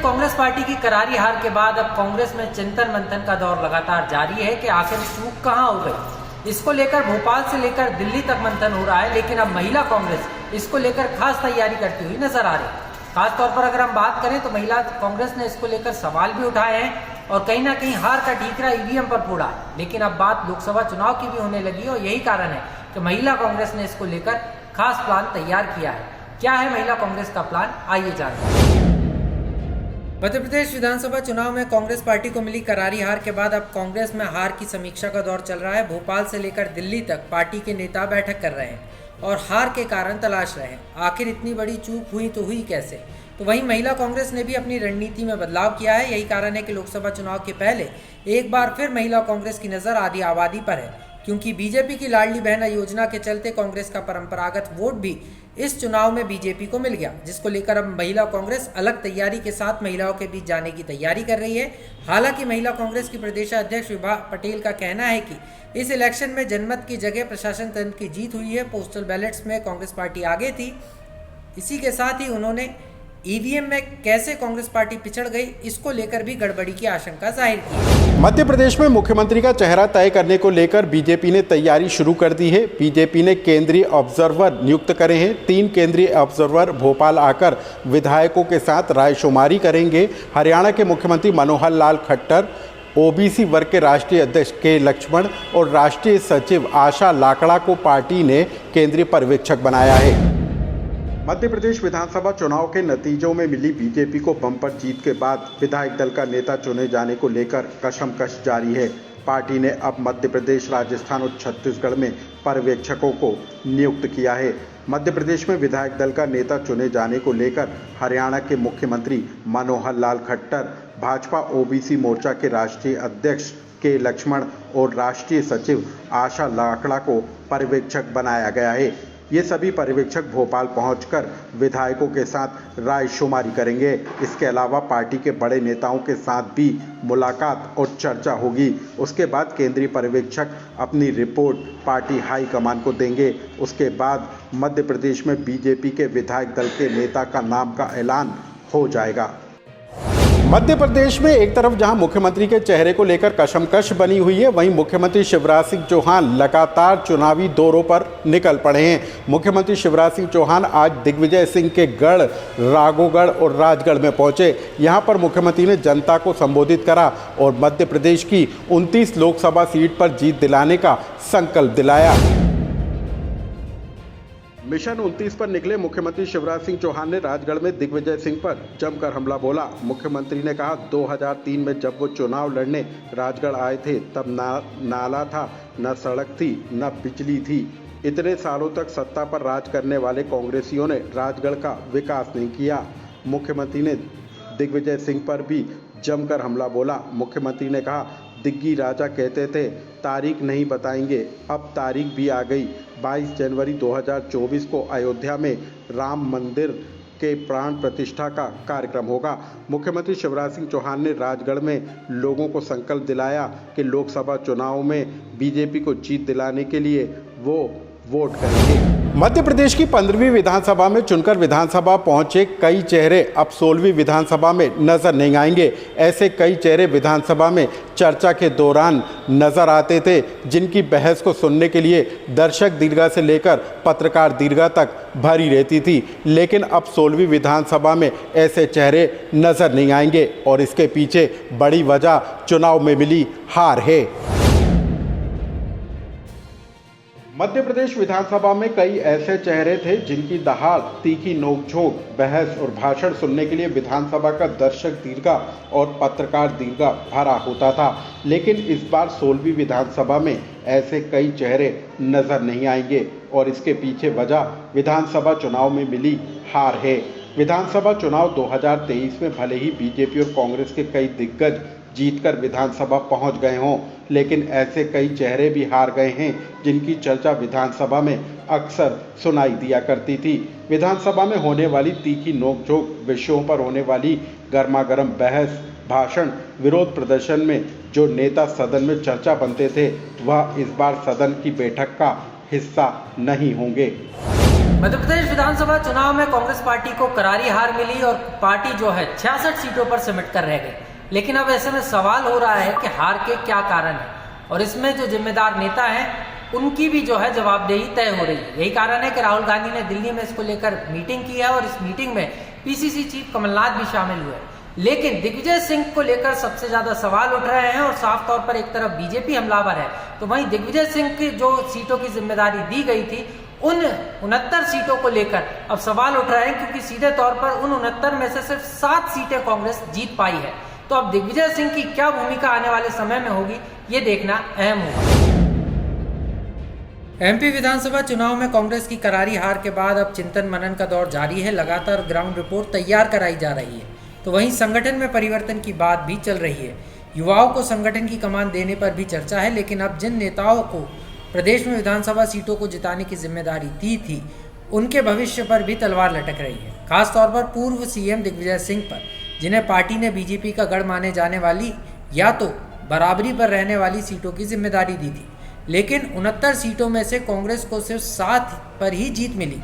Congress party की करारी हार के बाद अब कांग्रेस में चिंतन मंथन का दौर लगातार जारी है कि आखिर चूक कहां हो गई। इसको लेकर भोपाल से लेकर दिल्ली तक मंथन हो रहा है, लेकिन अब महिला कांग्रेस इसको लेकर खास तैयारी करती हुई नजर आ रही है। खासतौर पर अगर हम बात करें तो महिला कांग्रेस ने इसको लेकर सवाल भी उठाए हैं और कहीं ना कहीं हार का ठीकरा ईवीएम पर फोड़ा है। लेकिन अब बात लोकसभा चुनाव की भी होने लगी और यही कारण है कि महिला कांग्रेस ने इसको लेकर खास प्लान तैयार किया है। क्या है महिला कांग्रेस का प्लान, आइए जानते हैं। मध्य प्रदेश विधानसभा चुनाव में कांग्रेस पार्टी को मिली करारी हार के बाद अब कांग्रेस में हार की समीक्षा का दौर चल रहा है। भोपाल से लेकर दिल्ली तक पार्टी के नेता बैठक कर रहे हैं और हार के कारण तलाश रहे हैं। आखिर इतनी बड़ी चूक हुई तो हुई कैसे। तो वहीं महिला कांग्रेस ने भी अपनी रणनीति में बदलाव किया है। यही कारण है कि लोकसभा चुनाव के पहले एक बार फिर महिला कांग्रेस की नजर आधी आबादी पर है, क्योंकि बीजेपी की लाडली बहना योजना के चलते कांग्रेस का परंपरागत वोट भी इस चुनाव में बीजेपी को मिल गया, जिसको लेकर अब महिला कांग्रेस अलग तैयारी के साथ महिलाओं के बीच जाने की तैयारी कर रही है। हालांकि महिला कांग्रेस की प्रदेशाध्यक्ष विभा पटेल का कहना है कि इस इलेक्शन में जनमत की जगह प्रशासन तंत्र की जीत हुई है। पोस्टल बैलेट्स में कांग्रेस पार्टी आगे थी। इसी के साथ ही उन्होंने ईवीएम में कैसे कांग्रेस पार्टी पिछड़ गई, इसको लेकर भी गड़बड़ी की आशंका जाहिर की। मध्य प्रदेश में मुख्यमंत्री का चेहरा तय करने को लेकर बीजेपी ने तैयारी शुरू कर दी है। बीजेपी ने केंद्रीय ऑब्जर्वर नियुक्त करे हैं। 3 केंद्रीय ऑब्जर्वर भोपाल आकर विधायकों के साथ रायशुमारी करेंगे। हरियाणा के मुख्यमंत्री मनोहर लाल खट्टर, ओबीसी वर्ग के राष्ट्रीय अध्यक्ष के लक्ष्मण और राष्ट्रीय सचिव आशा लाकड़ा को पार्टी ने केंद्रीय पर्यवेक्षक बनाया है। मध्य प्रदेश विधानसभा चुनाव के नतीजों में मिली बीजेपी को बम्पर जीत के बाद विधायक दल का नेता चुने जाने को लेकर कशमकश जारी है। पार्टी ने अब मध्य प्रदेश, राजस्थान और छत्तीसगढ़ में पर्यवेक्षकों को नियुक्त किया है। मध्य प्रदेश में विधायक दल का नेता चुने जाने को लेकर हरियाणा के मुख्यमंत्री मनोहर लाल खट्टर, भाजपा ओबीसी मोर्चा के राष्ट्रीय अध्यक्ष के लक्ष्मण और राष्ट्रीय सचिव आशा लाकड़ा को पर्यवेक्षक बनाया गया है। ये सभी पर्यवेक्षक भोपाल पहुंचकर विधायकों के साथ रायशुमारी करेंगे। इसके अलावा पार्टी के बड़े नेताओं के साथ भी मुलाकात और चर्चा होगी। उसके बाद केंद्रीय पर्यवेक्षक अपनी रिपोर्ट पार्टी हाईकमान को देंगे। उसके बाद मध्य प्रदेश में बीजेपी के विधायक दल के नेता का नाम का ऐलान हो जाएगा। मध्य प्रदेश में एक तरफ जहां मुख्यमंत्री के चेहरे को लेकर कशमकश बनी हुई है, वहीं मुख्यमंत्री शिवराज सिंह चौहान लगातार चुनावी दौरों पर निकल पड़े हैं। मुख्यमंत्री शिवराज सिंह चौहान आज दिग्विजय सिंह के गढ़, राघोगढ़ और राजगढ़ में पहुंचे। यहां पर मुख्यमंत्री ने जनता को संबोधित करा और मध्य प्रदेश की 29 लोकसभा सीट पर जीत दिलाने का संकल्प दिलाया। मिशन 29 पर निकले मुख्यमंत्री शिवराज सिंह चौहान ने राजगढ़ में दिग्विजय सिंह पर जमकर हमला बोला। मुख्यमंत्री ने कहा, 2003 में जब वो चुनाव लड़ने राजगढ़ आए थे तब नाला था, न सड़क थी, न बिजली थी। इतने सालों तक सत्ता पर राज करने वाले कांग्रेसियों ने राजगढ़ का विकास नहीं किया। मुख्यमंत्री ने दिग्विजय सिंह पर भी जमकर हमला बोला। मुख्यमंत्री ने कहा, दिग्गी राजा कहते थे तारीख नहीं बताएंगे, अब तारीख भी आ गई। 22 जनवरी 2024 को अयोध्या में राम मंदिर के प्राण प्रतिष्ठा का कार्यक्रम होगा। मुख्यमंत्री शिवराज सिंह चौहान ने राजगढ़ में लोगों को संकल्प दिलाया कि लोकसभा चुनाव में बीजेपी को जीत दिलाने के लिए वो वोट करेंगे। मध्य प्रदेश की 15वीं विधानसभा में चुनकर विधानसभा पहुंचे कई चेहरे अब 16वीं विधानसभा में नजर नहीं आएंगे। ऐसे कई चेहरे विधानसभा में चर्चा के दौरान नजर आते थे, जिनकी बहस को सुनने के लिए दर्शक दीर्घा से लेकर पत्रकार दीर्घा तक भरी रहती थी। लेकिन अब 16वीं विधानसभा में ऐसे चेहरे नजर नहीं आएंगे और इसके पीछे बड़ी वजह चुनाव में मिली हार है। मध्य प्रदेश विधानसभा में कई ऐसे चेहरे थे जिनकी दहाड़, तीखी नोकझोंक, बहस और भाषण सुनने के लिए विधानसभा का दर्शक दीर्घा और पत्रकार दीर्घा भरा होता था। लेकिन इस बार 16वीं विधानसभा में ऐसे कई चेहरे नजर नहीं आएंगे और इसके पीछे वजह विधानसभा चुनाव में मिली हार है। विधानसभा चुनाव 2023 में भले ही बीजेपी और कांग्रेस के कई दिग्गज जीतकर विधानसभा पहुंच गए हों, लेकिन ऐसे कई चेहरे भी हार गए हैं जिनकी चर्चा विधानसभा में अक्सर सुनाई दिया करती थी। विधानसभा में होने वाली तीखी नोकझोंक, विषयों पर होने वाली गर्मागर्म बहस, भाषण, विरोध प्रदर्शन में जो नेता सदन में चर्चा बनते थे, वह इस बार सदन की बैठक का हिस्सा नहीं होंगे। मध्य प्रदेश विधानसभा चुनाव में कांग्रेस पार्टी को करारी हार मिली और पार्टी जो है 66 सीटों पर सिमट कर रह गई। लेकिन अब ऐसे में सवाल हो रहा है कि हार के क्या कारण है और इसमें जो जिम्मेदार नेता हैं उनकी भी जो है जवाबदेही तय हो रही है। यही कारण है कि राहुल गांधी ने दिल्ली में इसको लेकर मीटिंग की है और इस मीटिंग में पीसीसी चीफ कमलनाथ भी शामिल हुए। लेकिन दिग्विजय सिंह को लेकर सबसे ज्यादा सवाल उठ रहे हैं और साफ तौर पर एक तरफ बीजेपी हमलावर है तो वहीं दिग्विजय सिंह की जो सीटों की जिम्मेदारी दी गई थी उन 69 सीटों को लेकर अब सवाल उठ रहे हैं, क्योंकि सीधे तौर पर उन 69 में से सिर्फ 7 सीटें कांग्रेस जीत पाई है। तो अब दिग्विजय सिंह की क्या भूमिका आने वाले समय में होगी ये देखना अहम होगा। एमपी विधानसभा चुनाव में कांग्रेस की करारी हार के बाद अब चिंतन मनन का दौर जारी है। लगातार ग्राउंड रिपोर्ट तैयार कराई जा रही है तो वहीं संगठन में परिवर्तन की बात भी चल रही है। युवाओं को संगठन की कमान देने पर भी चर्चा है, लेकिन अब जिन नेताओं को प्रदेश में विधानसभा सीटों को जिताने की जिम्मेदारी दी थी उनके भविष्य पर भी तलवार लटक रही है। खासतौर पर पूर्व सीएम दिग्विजय सिंह पर, जिन्हें पार्टी ने बीजेपी का गढ़ माने जाने वाली या तो बराबरी पर रहने वाली सीटों की जिम्मेदारी दी थी। लेकिन 69 सीटों में से कांग्रेस को सिर्फ 7 पर ही जीत मिली।